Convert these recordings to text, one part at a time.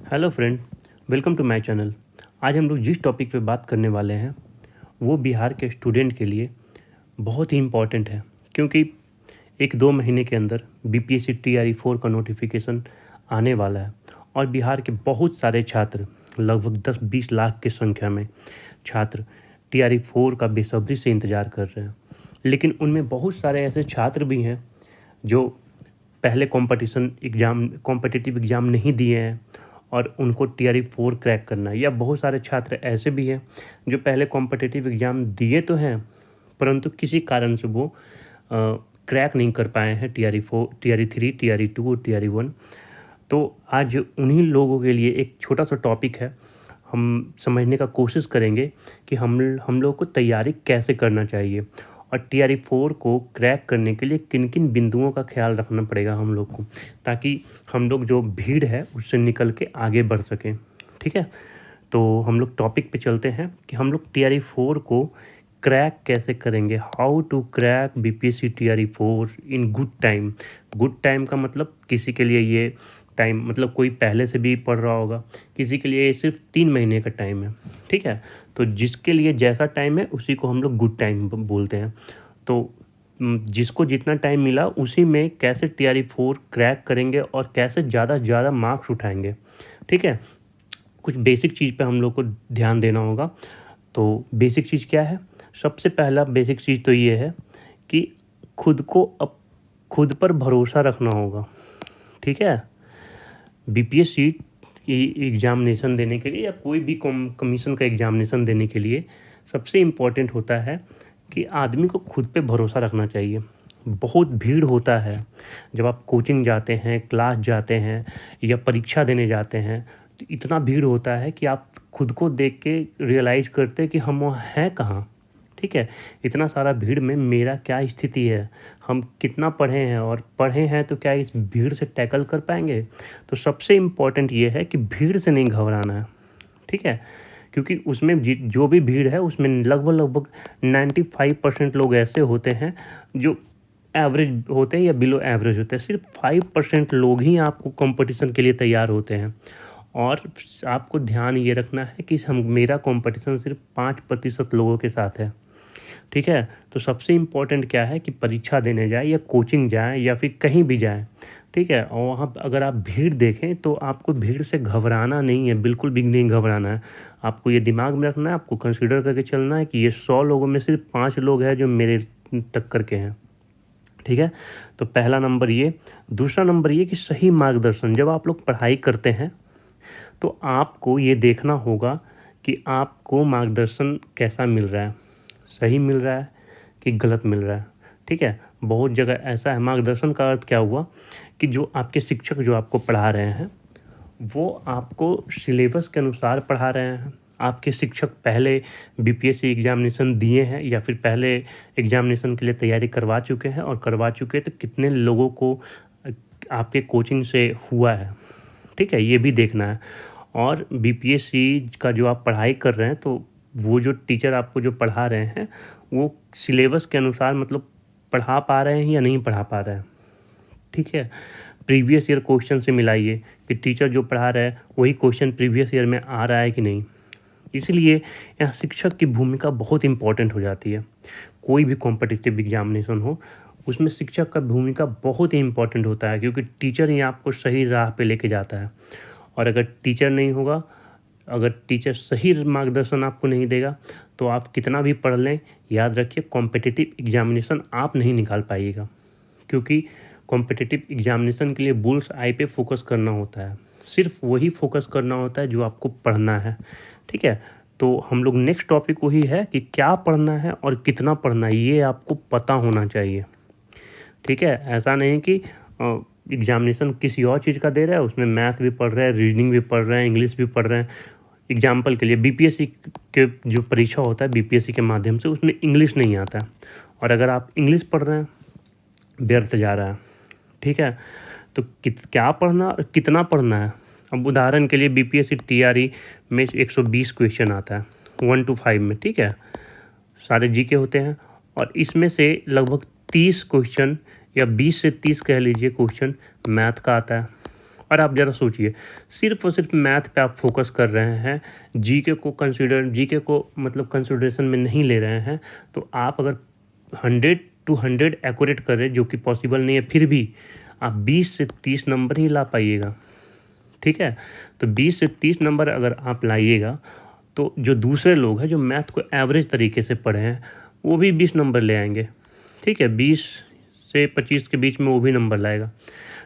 Hello friend, welcome to my channel. आज हम लोग जिस टॉपिक पे बात करने वाले हैं वो बिहार के स्टूडेंट के लिए बहुत ही इम्पॉर्टेंट है, क्योंकि 1-2 महीने के अंदर बीपीएससी टीआरई 4 का नोटिफिकेशन आने वाला है और बिहार के बहुत सारे छात्र, लगभग 10-20 लाख की संख्या में छात्र टीआरई 4 का बेसब्री से इंतज़ार कर रहे हैं। लेकिन उनमें बहुत सारे ऐसे छात्र भी हैं जो पहले कॉम्पिटिटिव एग्ज़ाम नहीं दिए हैं और उनको टीआरई 4 क्रैक करना है, या बहुत सारे छात्र ऐसे भी हैं जो पहले कॉम्पिटिटिव एग्ज़ाम दिए तो हैं परंतु किसी कारण से वो क्रैक नहीं कर पाए हैं टीआरई 4, टीआरई 3, टीआरई 2 और टीआरई 1। तो आज उन्हीं लोगों के लिए एक छोटा सा टॉपिक है, हम समझने का कोशिश करेंगे कि हम लोग को तैयारी कैसे करना चाहिए और टीआरई 4 को क्रैक करने के लिए किन किन बिंदुओं का ख्याल रखना पड़ेगा हम लोग को, ताकि हम लोग जो भीड़ है उससे निकल के आगे बढ़ सकें। ठीक है, तो हम लोग टॉपिक पे चलते हैं कि हम लोग टीआरई 4 को क्रैक कैसे करेंगे। How to crack BPSC TRE 4 in good time. Good time का मतलब किसी के लिए ये टाइम मतलब कोई पहले से भी पढ़ रहा होगा, किसी के लिए सिर्फ 3 महीने का टाइम है। ठीक है, तो जिसके लिए जैसा टाइम है उसी को हम लोग गुड टाइम बोलते हैं। तो जिसको जितना टाइम मिला उसी में कैसे टीआरई 4 क्रैक करेंगे और कैसे ज़्यादा से ज़्यादा मार्क्स उठाएंगे। ठीक है, कुछ बेसिक चीज़ पे हम लोग को ध्यान देना होगा। तो बेसिक चीज़ क्या है? सबसे पहला बेसिक चीज़ तो ये है कि खुद पर भरोसा रखना होगा। ठीक है, बीपीएससी एग्ज़ामिनेशन देने के लिए या कोई भी कमीशन का एग्ज़ामिनेशन देने के लिए सबसे इम्पोर्टेंट होता है कि आदमी को खुद पे भरोसा रखना चाहिए। बहुत भीड़ होता है जब आप कोचिंग जाते हैं, क्लास जाते हैं या परीक्षा देने जाते हैं, तो इतना भीड़ होता है कि आप खुद को देख के रियलाइज़ करते कि हम वहाँ हैं कहाँ। ठीक है, इतना सारा भीड़ में मेरा क्या स्थिति है, हम कितना पढ़े हैं और पढ़े हैं तो क्या इस भीड़ से टैकल कर पाएंगे। तो सबसे इम्पोर्टेंट ये है कि भीड़ से नहीं घबराना है। ठीक है, क्योंकि उसमें जो भी भीड़ है उसमें लगभग 95% लोग ऐसे होते हैं जो एवरेज होते हैं या बिलो एवरेज होते हैं। सिर्फ 5% लोग ही आपको कंपटीशन के लिए तैयार होते हैं और आपको ध्यान ये रखना है कि मेरा कंपटीशन सिर्फ 5% लोगों के साथ है। ठीक है, तो सबसे इम्पोर्टेंट क्या है कि परीक्षा देने जाए या कोचिंग जाए या फिर कहीं भी जाए। ठीक है, और वहाँ अगर आप भीड़ देखें तो आपको भीड़ से घबराना नहीं है, बिल्कुल भी नहीं घबराना है। आपको ये दिमाग में रखना है, आपको कंसीडर करके चलना है कि ये 100 लोगों में सिर्फ 5 लोग हैं जो मेरे टक्कर के हैं। ठीक है, तो पहला नंबर ये। दूसरा नंबर ये कि सही मार्गदर्शन। जब आप लोग पढ़ाई करते हैं तो आपको ये देखना होगा कि आपको मार्गदर्शन कैसा मिल रहा है, सही मिल रहा है कि गलत मिल रहा है। ठीक है, बहुत जगह ऐसा है। मार्गदर्शन का अर्थ क्या हुआ कि जो आपके शिक्षक जो आपको पढ़ा रहे हैं वो आपको सिलेबस के अनुसार पढ़ा रहे हैं। आपके शिक्षक पहले बीपीएससी एग्जामिनेशन दिए हैं या फिर पहले एग्जामिनेशन के लिए तैयारी करवा चुके हैं, और करवा चुके हैं तो कितने लोगों को आपके कोचिंग से हुआ है। ठीक है, ये भी देखना है। और बीपीएससी का जो आप पढ़ाई कर रहे हैं तो वो जो टीचर आपको जो पढ़ा रहे हैं वो सिलेबस के अनुसार मतलब पढ़ा पा रहे हैं या नहीं पढ़ा पा रहे हैं। ठीक है, प्रीवियस ईयर क्वेश्चन से मिलाइए कि टीचर जो पढ़ा रहा है वही क्वेश्चन प्रीवियस ईयर में आ रहा है कि नहीं। इसलिए यहाँ शिक्षक की भूमिका बहुत इम्पॉर्टेंट हो जाती है। कोई भी कॉम्पिटिटिव एग्जामिनेशन हो उसमें शिक्षक का भूमिका बहुत ही इम्पॉर्टेंट होता है, क्योंकि टीचर ही आपको सही राह पे लेके जाता है। और अगर टीचर नहीं होगा, अगर टीचर सही मार्गदर्शन आपको नहीं देगा तो आप कितना भी पढ़ लें, याद रखिए कॉम्पिटिटिव एग्जामिनेशन आप नहीं निकाल पाइएगा। क्योंकि कॉम्पिटिटिव एग्जामिनेशन के लिए बुल्स आई पे फोकस करना होता है, सिर्फ वही फोकस करना होता है जो आपको पढ़ना है। ठीक है, तो हम लोग नेक्स्ट टॉपिक वही है कि क्या पढ़ना है और कितना पढ़ना है, ये आपको पता होना चाहिए। ठीक है, ऐसा नहीं कि एग्जामिनेशन किसी और चीज़ का दे रहा है, उसमें मैथ भी पढ़ रहे हैं, रीजनिंग भी पढ़ रहे हैं, इंग्लिश भी पढ़ रहे हैं। एग्जाम्पल के लिए बीपीएससी के जो परीक्षा होता है बीपीएससी के माध्यम से, उसमें इंग्लिश नहीं आता है और अगर आप इंग्लिश पढ़ रहे हैं व्यर्थ जा रहा है। ठीक है, तो क्या पढ़ना और कितना पढ़ना है। अब उदाहरण के लिए बीपीएससी टीआरई में 120 क्वेश्चन आता है 1 to 5 में। ठीक है, सारे जीके होते हैं और इसमें से लगभग 30 क्वेश्चन या 20 से 30 कह लीजिए क्वेश्चन मैथ का आता है और आप ज़रा सोचिए, सिर्फ और सिर्फ मैथ पे आप फोकस कर रहे हैं, जीके को मतलब कंसिडरेशन में नहीं ले रहे हैं, तो आप अगर 100 to 100 एक्यूरेट करें, जो कि पॉसिबल नहीं है, फिर भी आप 20 से 30 नंबर ही ला पाइएगा। ठीक है, तो 20 से 30 नंबर अगर आप लाइएगा, तो जो दूसरे लोग हैं जो मैथ को एवरेज तरीके से पढ़े हैं, वो भी 20 नंबर ले आएंगे। ठीक है, 20 से 25 के बीच में वो भी नंबर लाएगा।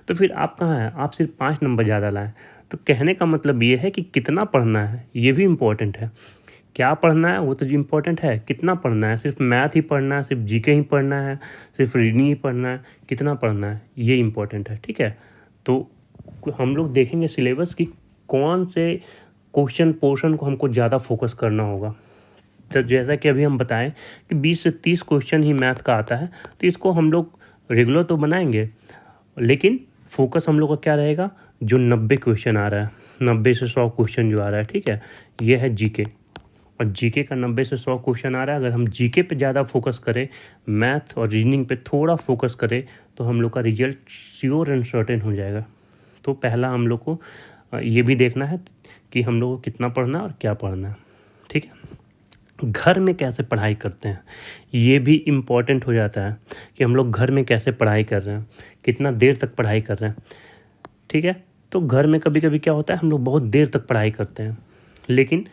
तो फिर आप कहाँ हैं, आप सिर्फ 5 नंबर ज़्यादा लाएं। तो कहने का मतलब ये है कि कितना पढ़ना है ये भी इम्पोर्टेंट है। क्या पढ़ना है वो तो इम्पोर्टेंट है, कितना पढ़ना है, सिर्फ मैथ ही पढ़ना है, सिर्फ जीके ही पढ़ना है, सिर्फ रीडिंग ही पढ़ना है, कितना पढ़ना है ये इम्पोर्टेंट है। ठीक है, तो हम लोग देखेंगे सिलेबस की कौन से क्वेश्चन पोर्शन को हमको ज़्यादा फोकस करना होगा। तो जैसा कि अभी हम बताएं कि 20 से 30 क्वेश्चन ही मैथ का आता है, तो इसको हम लोग रेगुलर तो बनाएंगे, लेकिन फोकस हम लोग का क्या रहेगा, जो 90 क्वेश्चन आ रहा है, 90 से 100 क्वेश्चन जो आ रहा है। ठीक है, ये है जीके, और जीके का 90 से 100 क्वेश्चन आ रहा है। अगर हम जीके पे ज़्यादा फोकस करें, मैथ और रीजनिंग पे थोड़ा फोकस करें, तो हम लोग का रिजल्ट श्योर एंड सर्टेन हो जाएगा। तो पहला हम लोग को ये भी देखना है कि हम लोग को कितना पढ़ना है और क्या पढ़ना है। ठीक है, घर में कैसे पढ़ाई करते हैं ये भी इम्पॉर्टेंट हो जाता है कि हम लोग घर में कैसे पढ़ाई कर रहे हैं, कितना देर तक पढ़ाई कर रहे हैं। ठीक है, तो घर में कभी कभी क्या होता है, हम लोग बहुत देर तक पढ़ाई करते हैं, लेकिन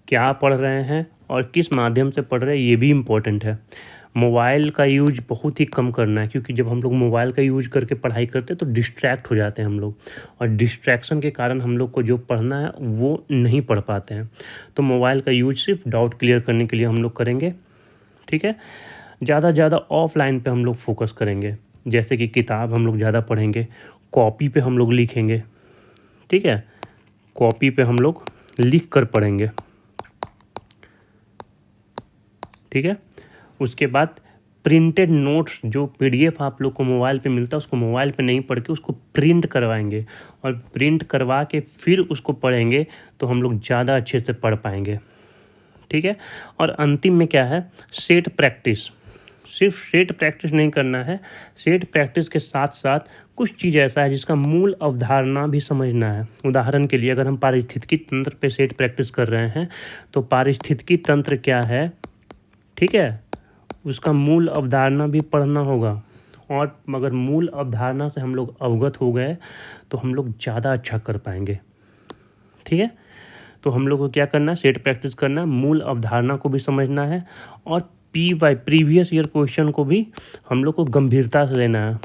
क्या पढ़ रहे हैं और किस माध्यम से पढ़ रहे हैं ये भी इम्पोर्टेंट है। मोबाइल का यूज बहुत ही कम करना है, क्योंकि जब हम लोग मोबाइल का यूज करके पढ़ाई करते हैं तो डिस्ट्रैक्ट हो जाते हैं हम लोग, और डिस्ट्रैक्शन के कारण हम लोग को जो पढ़ना है वो नहीं पढ़ पाते हैं। तो मोबाइल का यूज सिर्फ डाउट क्लियर करने के लिए हम लोग करेंगे। ठीक है, ज़्यादा से ज़्यादा ऑफलाइन पे हम लोग फोकस करेंगे, जैसे कि किताब हम लोग ज़्यादा पढ़ेंगे, कॉपी पे हम लोग लिखेंगे। ठीक है, कॉपी पे हम लोग लिख कर पढ़ेंगे। ठीक है, उसके बाद प्रिंटेड नोट्स, जो पीडीएफ आप लोग को मोबाइल पे मिलता है, उसको मोबाइल पे नहीं पढ़ के उसको प्रिंट करवाएंगे, और प्रिंट करवा के फिर उसको पढ़ेंगे, तो हम लोग ज़्यादा अच्छे से पढ़ पाएंगे। ठीक है, और अंतिम में क्या है, सेट प्रैक्टिस। सिर्फ सेट प्रैक्टिस नहीं करना है, सेट प्रैक्टिस के साथ साथ कुछ चीज़ ऐसा है जिसका मूल अवधारणा भी समझना है। उदाहरण के लिए अगर हम पारिस्थितिकी तंत्र पे सेट प्रैक्टिस कर रहे हैं, तो पारिस्थितिकी तंत्र क्या है, ठीक है, उसका मूल अवधारणा भी पढ़ना होगा। और मगर मूल अवधारणा से हम लोग अवगत हो गए तो हम लोग ज़्यादा अच्छा कर पाएंगे। ठीक है, तो हम लोग को क्या करना है, सेट प्रैक्टिस करना है, मूल अवधारणा को भी समझना है, और प्रीवियस ईयर क्वेश्चन को भी हम लोग को गंभीरता से लेना है।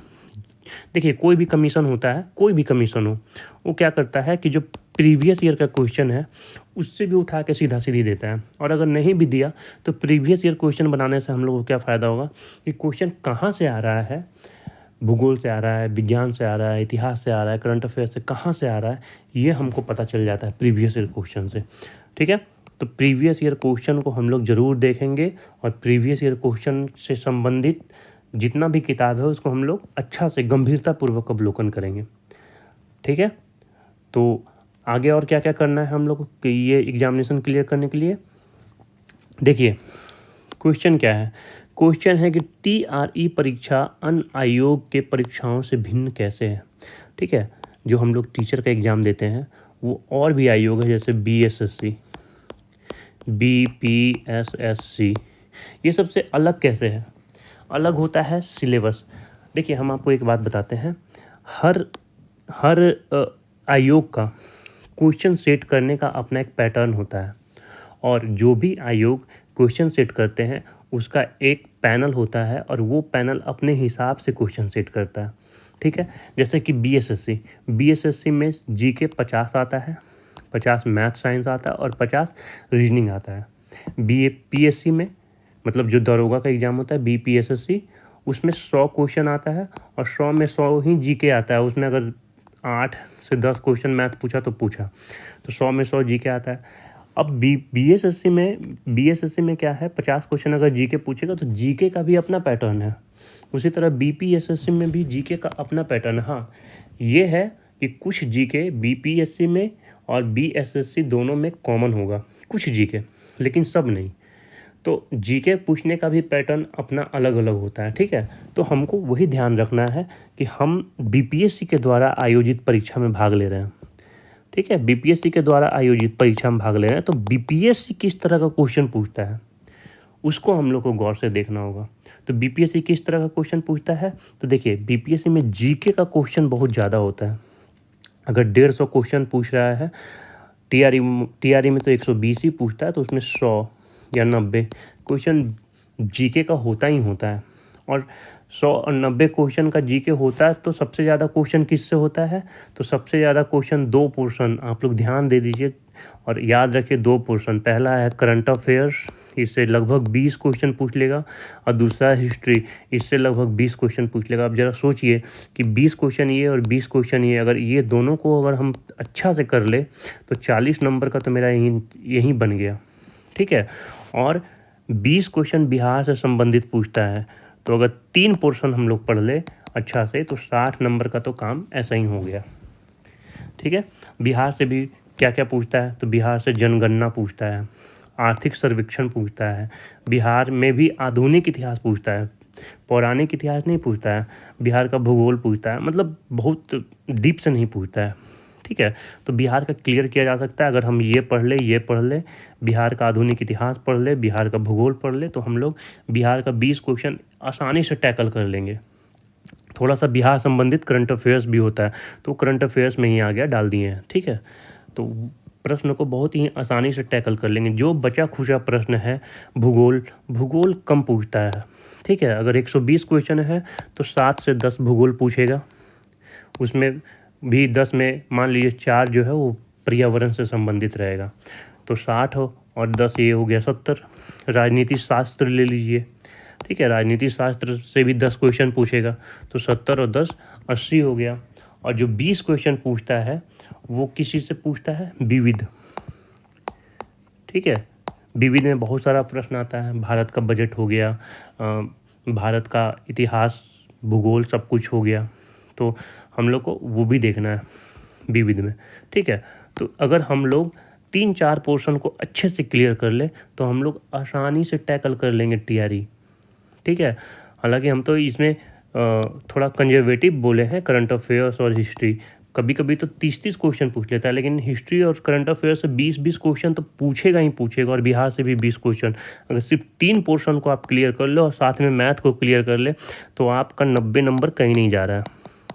देखिए, कोई भी कमीशन होता है, कोई भी कमीशन हो, वो क्या करता है कि जो प्रीवियस ईयर का क्वेश्चन है उससे भी उठा के सीधा सीधी देता है, और अगर नहीं भी दिया तो प्रीवियस ईयर क्वेश्चन बनाने से हम लोग को क्या फ़ायदा होगा कि क्वेश्चन कहाँ से आ रहा है, भूगोल से आ रहा है, विज्ञान से आ रहा है, इतिहास से आ रहा है, करंट अफेयर से कहाँ से आ रहा है, ये हमको पता चल जाता है प्रीवियस ईयर क्वेश्चन से। ठीक है, तो प्रीवियस ईयर क्वेश्चन को हम लोग ज़रूर देखेंगे, और प्रीवियस ईयर क्वेश्चन से संबंधित जितना भी किताब है उसको हम लोग अच्छा से गंभीरतापूर्वक अवलोकन करेंगे। ठीक है, तो आगे और क्या क्या करना है हम लोग को ये एग्जामिनेशन क्लियर करने के लिए। देखिए, क्वेश्चन क्या है, क्वेश्चन है कि TRE परीक्षा अन्य आयोग के परीक्षाओं से भिन्न कैसे है। ठीक है, जो हम लोग टीचर का एग्ज़ाम देते हैं वो और भी आयोग है, जैसे BSSC, BPSSC, ये सबसे अलग कैसे है, अलग होता है सिलेबस। देखिए, हम आपको एक बात बताते हैं, हर आयोग का क्वेश्चन सेट करने का अपना एक पैटर्न होता है, और जो भी आयोग क्वेश्चन सेट करते हैं उसका एक पैनल होता है, और वो पैनल अपने हिसाब से क्वेश्चन सेट करता है। ठीक है, जैसे कि BSSC में GK 50 आता है, 50 मैथ साइंस आता है, और 50 रीजनिंग आता है। PSC में, मतलब जो दरोगा का एग्ज़ाम होता है BPSSC, उसमें 100 क्वेश्चन आता है, और 100 में 100 ही GK आता है। उसमें अगर 8 से 10 क्वेश्चन मैथ पूछा तो पूछा, तो 100 में 100 GK आता है। अब BSSC में क्या है, 50 क्वेश्चन अगर GK पूछेगा तो GK का भी अपना पैटर्न है। उसी तरह BPSSC में भी GK का अपना पैटर्न है। हाँ, ये है कि कुछ GK BPSC में और BSSC दोनों में कॉमन होगा, कुछ GK, लेकिन सब नहीं। तो जीके पूछने का भी पैटर्न अपना अलग अलग होता है, ठीक है। तो हमको वही ध्यान रखना है कि हम बीपीएससी के द्वारा आयोजित परीक्षा में भाग ले रहे हैं, ठीक है। बीपीएससी के द्वारा आयोजित परीक्षा में भाग ले रहे हैं, तो बीपीएससी किस तरह का क्वेश्चन पूछता है उसको हम लोग को गौर से देखना होगा। तो बीपीएससी किस तरह का क्वेश्चन पूछता है, तो देखिए बीपीएससी में जीके का क्वेश्चन बहुत ज़्यादा होता है। अगर 150 क्वेश्चन पूछ रहा है, टीआरई में तो 120 ही पूछता है, तो उसमें 100 या 90 क्वेश्चन जीके का होता ही होता है। और 100 और 90 क्वेश्चन का जीके होता है, तो सबसे ज़्यादा क्वेश्चन किससे होता है, तो सबसे ज़्यादा क्वेश्चन 2 पोर्शन आप लोग ध्यान दे दीजिए और याद रखिए। 2 पोर्शन, पहला है करंट अफेयर्स, इससे लगभग 20 क्वेश्चन पूछ लेगा, और दूसरा हिस्ट्री, इससे लगभग 20 क्वेश्चन पूछ लेगा। अब ज़रा सोचिए कि 20 क्वेश्चन ये और 20 क्वेश्चन ये, अगर ये दोनों को अगर हम अच्छा से कर ले तो 40 नंबर का तो मेरा यही बन गया, ठीक है। और 20 क्वेश्चन बिहार से संबंधित पूछता है, तो अगर 3 पोर्शन हम लोग पढ़ ले अच्छा से तो 60 नंबर का तो काम ऐसा ही हो गया, ठीक है। बिहार से भी क्या क्या पूछता है, तो बिहार से जनगणना पूछता है, आर्थिक सर्वेक्षण पूछता है, बिहार में भी आधुनिक इतिहास पूछता है, पौराणिक इतिहास नहीं पूछता है, बिहार का भूगोल पूछता है, मतलब बहुत डीप से नहीं पूछता है, ठीक है। तो बिहार का क्लियर किया जा सकता है अगर हम ये पढ़ ले, बिहार का आधुनिक इतिहास पढ़ ले, बिहार का भूगोल पढ़ ले, तो हम लोग बिहार का 20 क्वेश्चन आसानी से टैकल कर लेंगे। थोड़ा सा बिहार संबंधित करंट अफेयर्स भी होता है, तो करंट अफेयर्स में ही आ गया, डाल दिए हैं, ठीक है। तो प्रश्न को बहुत ही आसानी से टैकल कर लेंगे। जो बचा खुचा प्रश्न है भूगोल कम पूछता है, ठीक है। अगर 120 क्वेश्चन है तो 7 से 10 भूगोल पूछेगा, उसमें भी 10 में मान लीजिए 4 जो है वो पर्यावरण से संबंधित रहेगा, तो 60 हो और 10 ये हो गया 70। राजनीति शास्त्र ले लीजिए, ठीक है, राजनीति शास्त्र से भी 10 क्वेश्चन पूछेगा, तो 70 और 10 80 हो गया। और जो 20 क्वेश्चन पूछता है वो किसी से पूछता है, विविध, ठीक है। विविध में बहुत सारा प्रश्न आता है, भारत का बजट हो गया, भारत का इतिहास भूगोल सब कुछ हो गया, तो हम लोग को वो भी देखना है विविध में, ठीक है। तो अगर हम लोग 3-4 पोर्शन को अच्छे से क्लियर कर ले तो हम लोग आसानी से टैकल कर लेंगे टीआरई, ठीक है। हालांकि हम तो इसमें थोड़ा कंजर्वेटिव बोले हैं, करंट अफेयर्स और हिस्ट्री कभी कभी तो 30-30 क्वेश्चन पूछ लेता है, लेकिन हिस्ट्री और करंट अफेयर्स से 20-20 क्वेश्चन तो पूछेगा ही पूछेगा, और बिहार से भी 20 क्वेश्चन। अगर सिर्फ 3 पोर्शन को आप क्लियर कर लो और साथ में मैथ को क्लियर कर ले तो आपका 90 नंबर कहीं नहीं जा रहा है,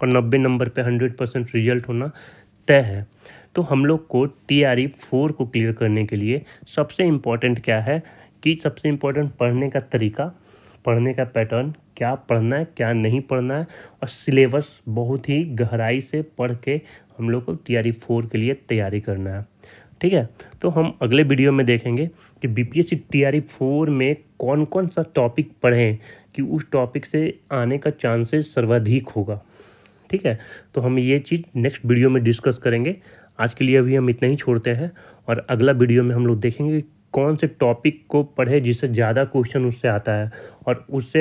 और 90 नंबर पे 100% रिजल्ट होना तय है। तो हम लोग को TRE 4 को क्लियर करने के लिए सबसे इम्पॉर्टेंट क्या है कि सबसे इम्पॉर्टेंट पढ़ने का तरीका, पढ़ने का पैटर्न, क्या पढ़ना है क्या नहीं पढ़ना है, और सिलेबस बहुत ही गहराई से पढ़ के हम लोग को TRE 4 के लिए तैयारी करना है, ठीक है। तो हम अगले वीडियो में देखेंगे कि BPSC TRE 4 में कौन कौन सा टॉपिक पढ़ें कि उस टॉपिक से आने का चांसेस सर्वाधिक होगा, ठीक है। तो हम ये चीज़ नेक्स्ट वीडियो में डिस्कस करेंगे। आज के लिए अभी हम इतना ही छोड़ते हैं, और अगला वीडियो में हम लोग देखेंगे कौन से टॉपिक को पढ़े जिससे ज़्यादा क्वेश्चन उससे आता है और उससे